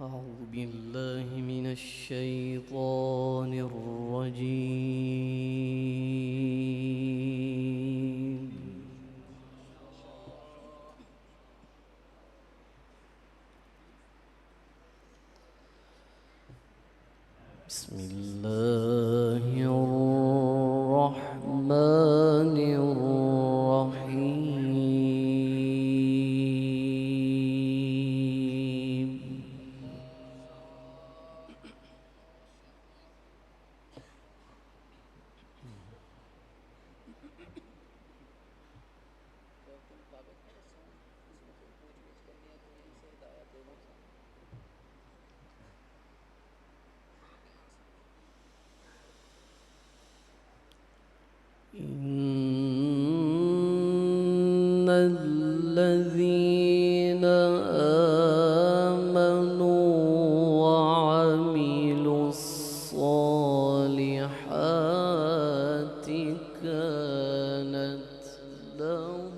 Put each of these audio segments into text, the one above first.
أعوذ بالله من الشيطان الرجيم. بسم الله الرحمن الرحيم. إن الذين آمنوا وعملوا الصالحات كانت لهم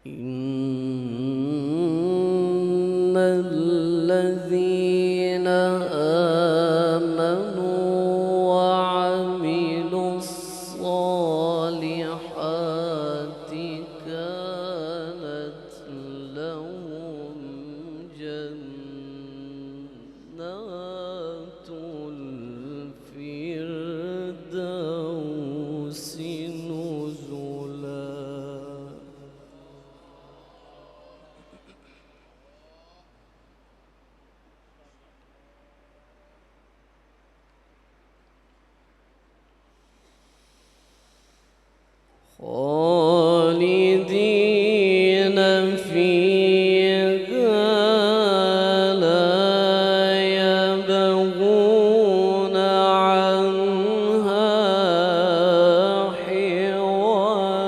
إن الذين آمنوا وعملوا الصالحات كانت لهم جنات الفردوس نزلا. خالدين فيها لا يبغون عنها حولا.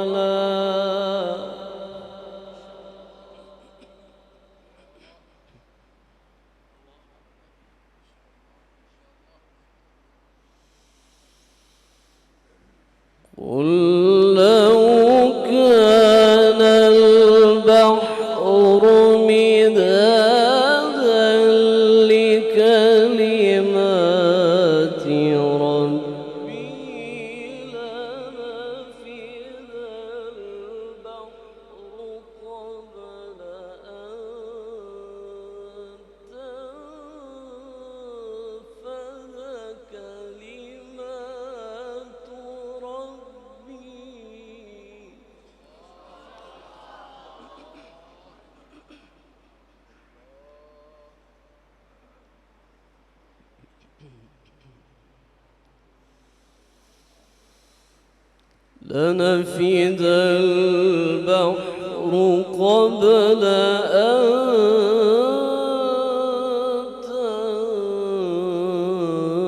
قل لو كان البحر مدادا لكلمات ربي لنفد البحر قبل أن تنفد كلمات ربي. لنفد البحر قبل أن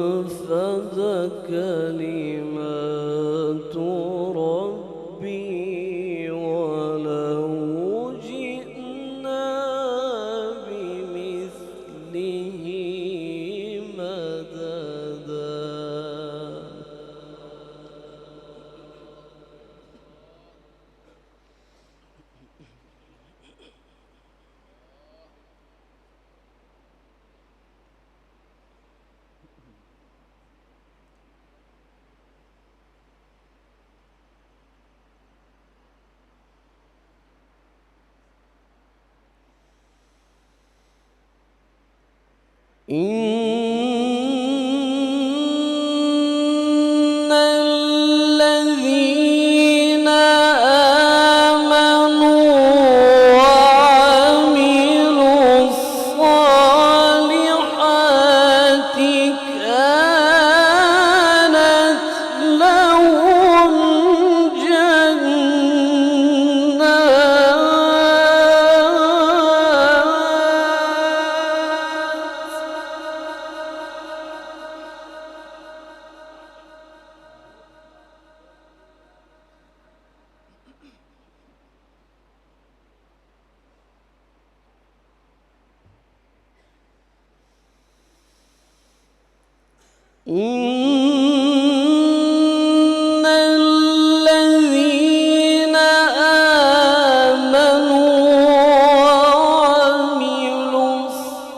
تنفد كلمات ربي ولو جئنا بمثله مددا. إن الذين آمنوا وعملوا الصالحات كانت لهم جنات إن الذين آمنوا وعملوا الصالحات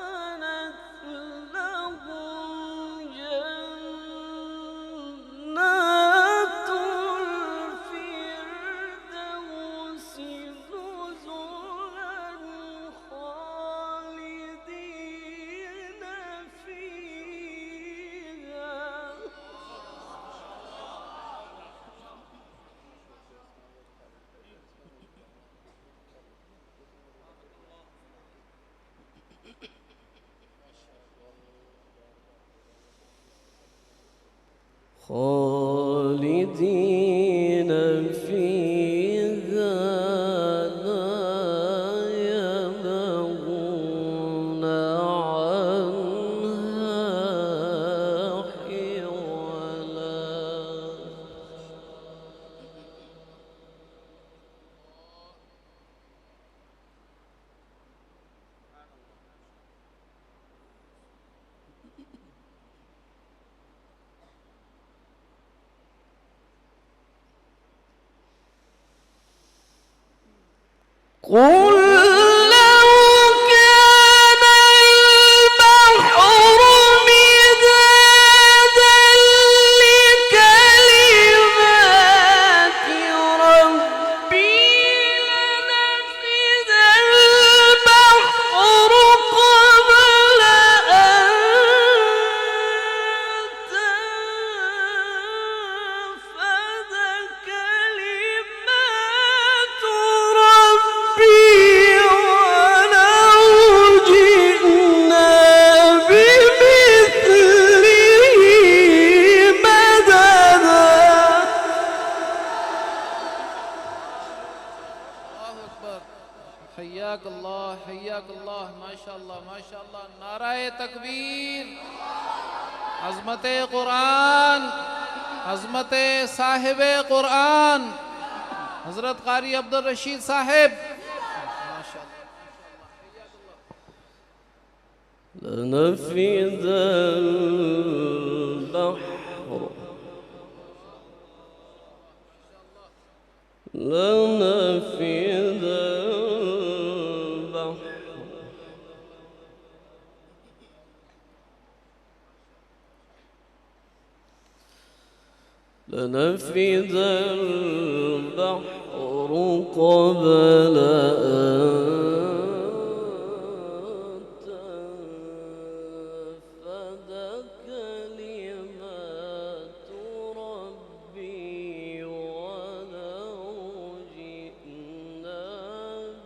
كانت لهم جنات الفردوس نزلا خالدين فيها. خالدين فيها لا يبغون عنها حولا. قل لو كان البحر مدادا لكلمات ربي لنفد البحر قبل أن تنفد كلمات ربي ولو جئنا بمثله مددا. الله أكبر. حياك الله حياك الله. ما شاء الله ما شاء الله. नाराए तकबीर. अज़मत कुरान, अज़मत साहिब कुरान हज़रत क़ारी अब्दुल रशीद साहिब. لنفد البحر لنفد البحر لنفد البحر قبل أن تنفد كلمات ربي ولو جئنا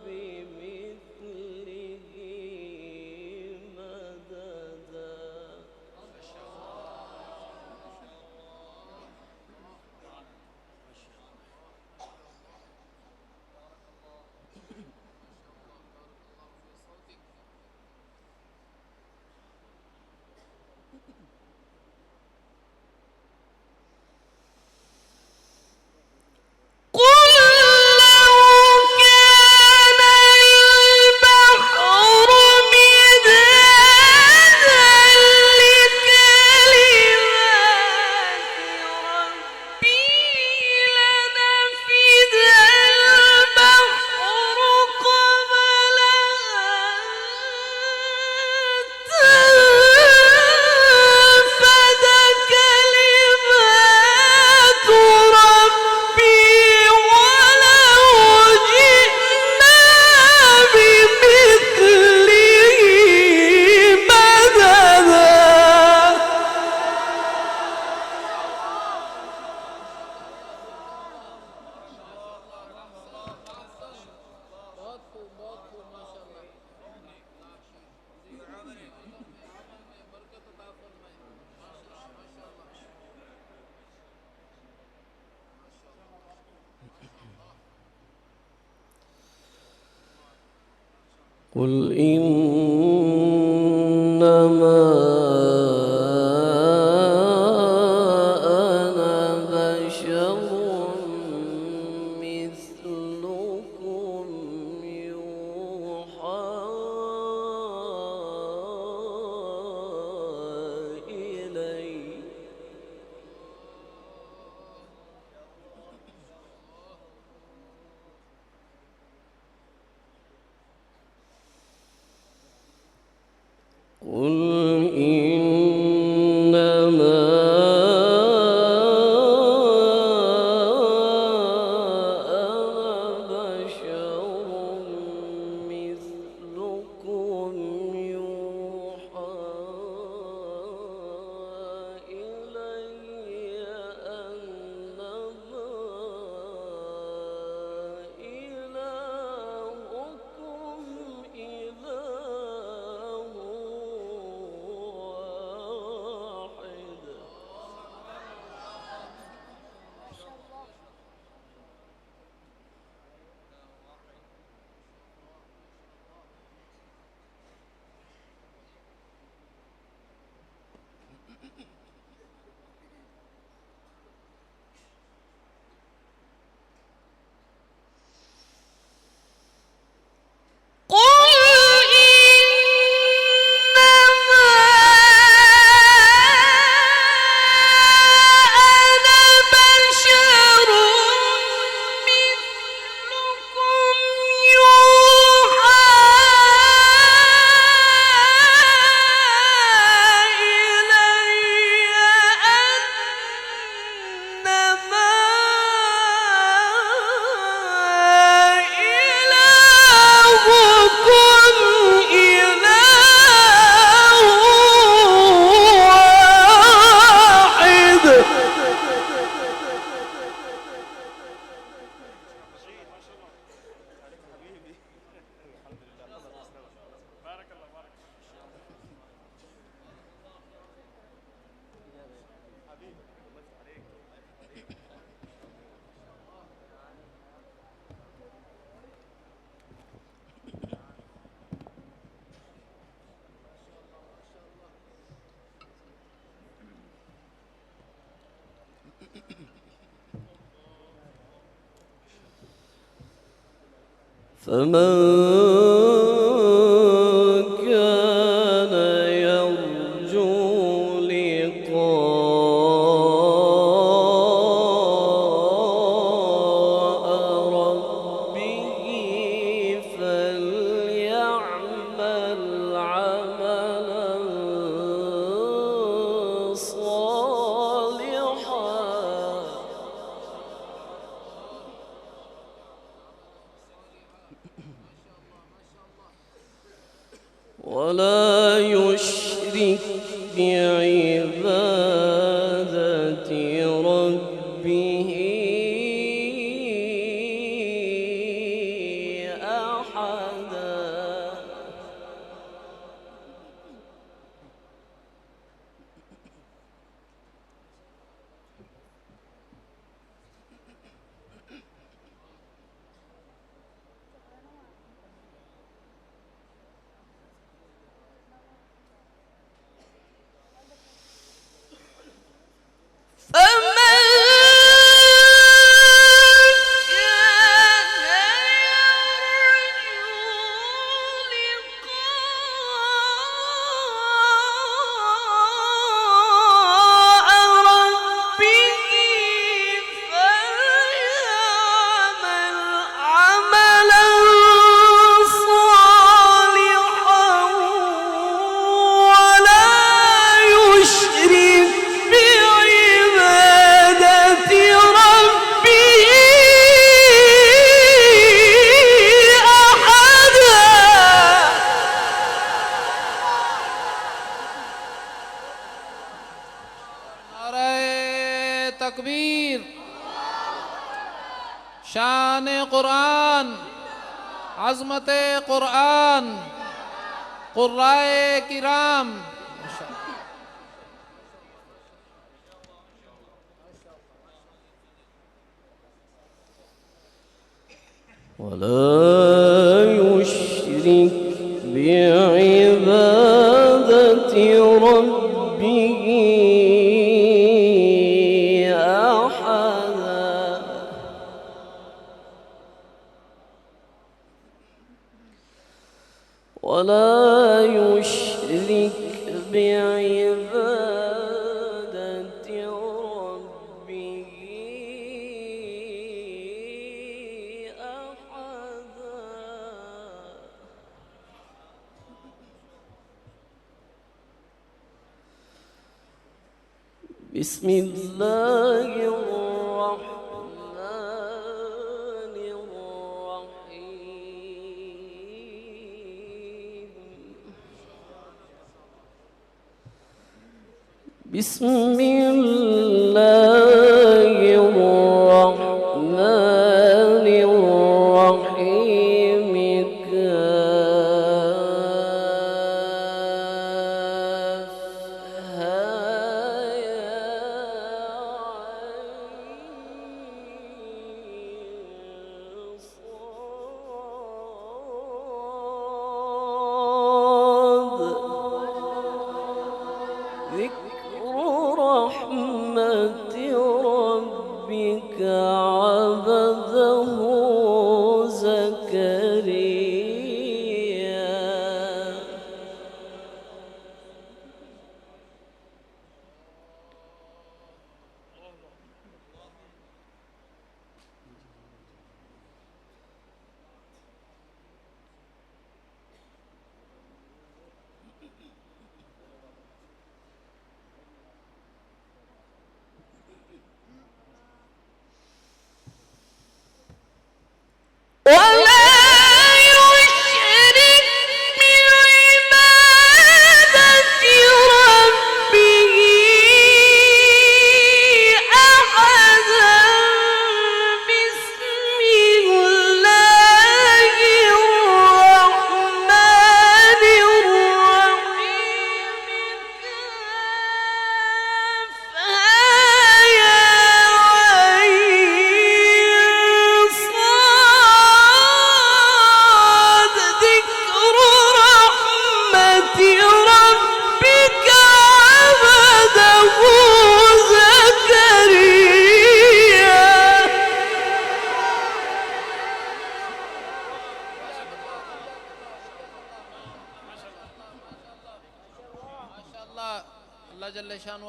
بمثله مددا. قل لو كان البحر مدادا لكلمات ربي لنفد البحر قبل أن تنفد كلمات ربي ولو جئنا بمثله مددا. قل إنما أنا بشر مثلكم يوحى فمن كان يرجو لقاء ربه فليعمل عملا صالحا ولا يشرك بعبادة ربه أحدا. فمن तकबीर। शान कुरान, अज़मत कुरान, कुर्राए किराम। ولا يشرك بعبادة ربه أحدا. ولا يشرك بعبادة ربه أحدا. بسم الله الرحمن الرحيم. بسم الله الرحمن الرحيم. ذكر رحمة ربك عبده زكريا.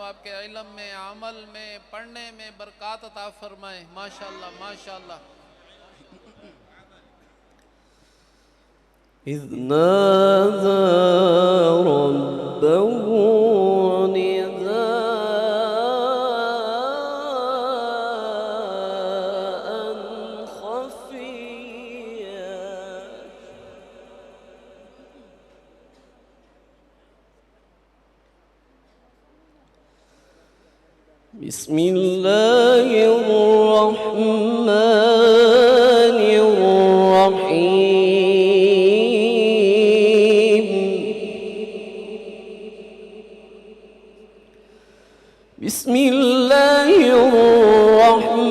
आपके इल्म में, अमल में, पढ़ने में बरकत अता फरमाए। माशाअल्लाह माशाअल्लाह। إذ نادى ربه نداء خفيا بسم الله الرحمن الرحيم بسم الله الرحمن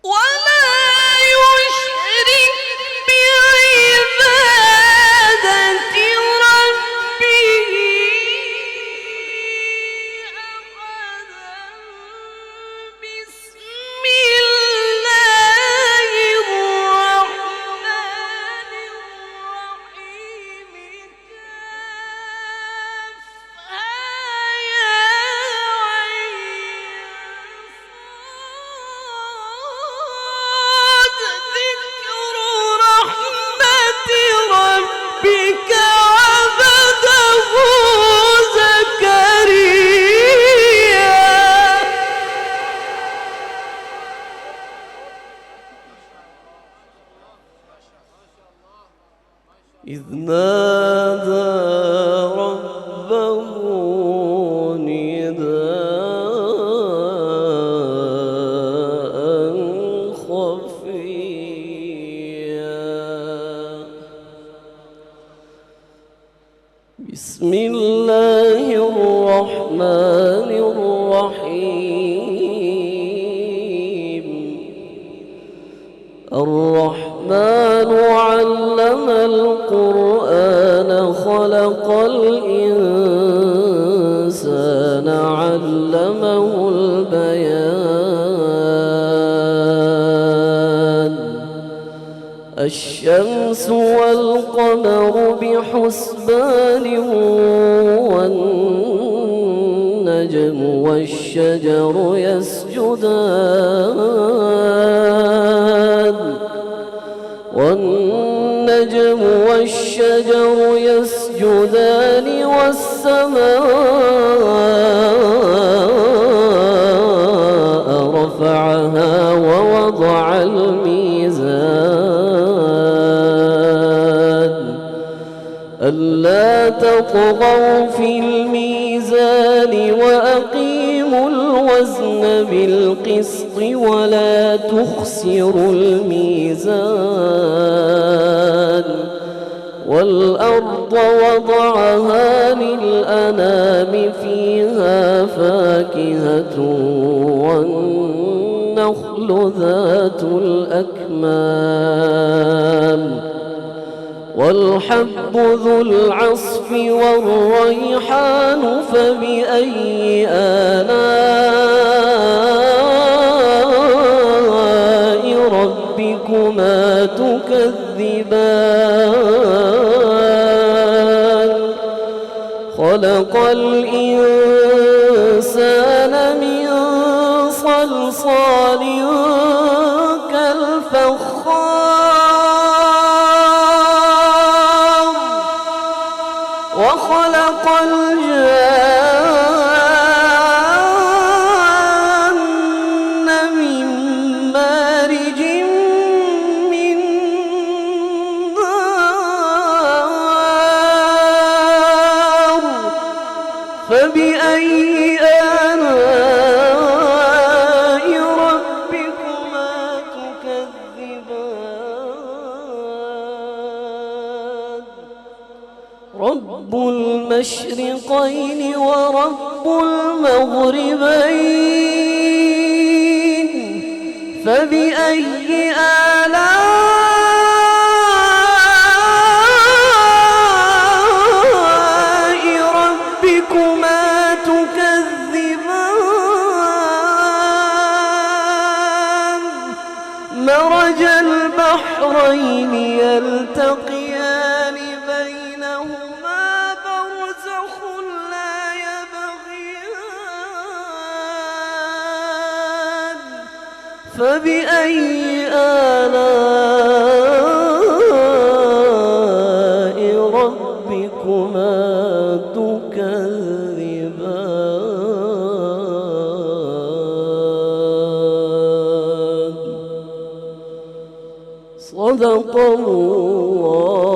ولا يشرك بعبادة ربه أحدا بسم الله الرحمن الرحيم كافها يا عين صاد ذكر رحمة ربك عبده زكريا إذ نادى ربه نداء خفيا بسم الله الرحمن الرحيم الرحمن علم القرآن خلق الإنسان علمه البيان الشمس والقمر بحسبان والنجم والشجر يسجدان والنجم والشجر يسجدان والسماء رفعها ووضع الميزان ألا تطغوا في الميزان وأقيموا الوزن بالقسط ولا تخسروا الميزان والأرض وضعها للأنام فيها فاكهة والنخل ذات الأكمام والحب ذو العصف والريحان فبأي آلاء ربكما تكذبان خلق الإنسان من صلصال كالفخار وخلق الجان من مارج من نار فبأي آلاء ربكما تكذبان رب المشرقين ورب المغربين فبأي آلاء ربكما تكذبان مرج البحرين يلتقيان بينهما برزخ لا يبغيان فبأي آلاء ربكما تكذبان صدق الله